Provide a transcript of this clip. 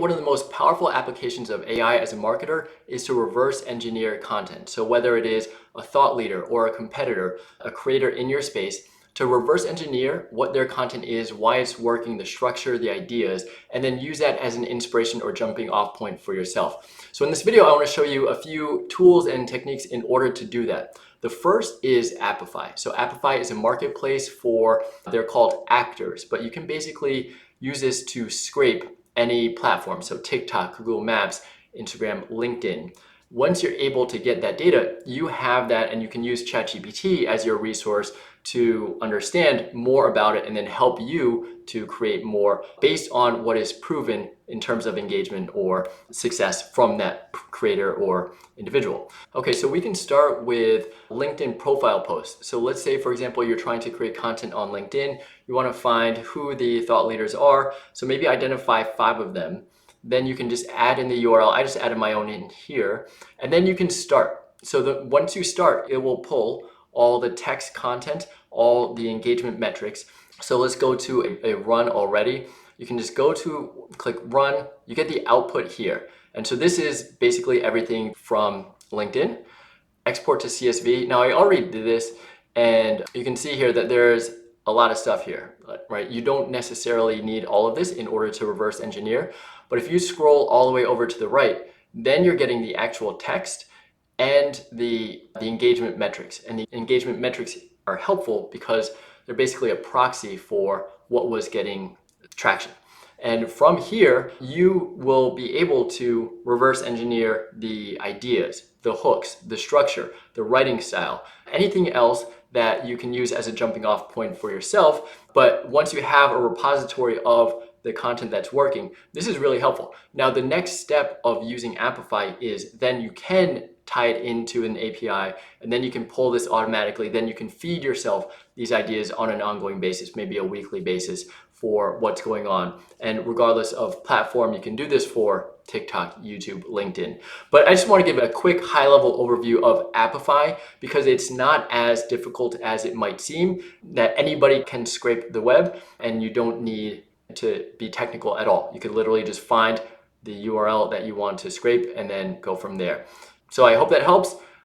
One of the most powerful applications of AI as a marketer is to reverse engineer content. So whether it is a thought leader or a competitor, a creator in your space, to reverse engineer what their content is, why it's working, the structure, the ideas, and then use that as an inspiration or jumping off point for yourself. So in this video, I want to show you a few tools and techniques in order to do that. The first is Apify. So Apify is a marketplace for, they're called actors, but you can basically use this to scrape any platform, so TikTok, Google Maps, Instagram, LinkedIn. Once you're able to get that data, you have that and you can use ChatGPT as your resource to understand more about it and then help you to create more based on what is proven in terms of engagement or success from that creator or individual. Okay, so we can start with LinkedIn profile posts. So let's say, for example, you're trying to create content on LinkedIn. You want to find who the thought leaders are. So maybe identify 5 of them. Then you can just add in the URL. I just added my own in here. And then you can start. So once you start, it will pull all the text content, all the engagement metrics. So let's go to a run already. You can just go to click run. You get the output here. And so this is basically everything from LinkedIn. Export to CSV. Now I already did this and you can see here that there's a lot of stuff here, right? You don't necessarily need all of this in order to reverse engineer. But if you scroll all the way over to the right, then you're getting the actual text and the engagement metrics. And the engagement metrics are helpful because they're basically a proxy for what was getting traction. And from here, you will be able to reverse engineer the ideas, the hooks, the structure, the writing style, anything else that you can use as a jumping off point for yourself. But once you have a repository of the content that's working, this is really helpful. Now, the next step of using Apify is then you can tie it into an API, and then you can pull this automatically. Then you can feed yourself these ideas on an ongoing basis, maybe a weekly basis for what's going on. And regardless of platform, you can do this for TikTok, YouTube, LinkedIn. But I just want to give a quick high-level overview of Apify because it's not as difficult as it might seem, that anybody can scrape the web and you don't need to be technical at all. You could literally just find the URL that you want to scrape and then go from there. So I hope that helps.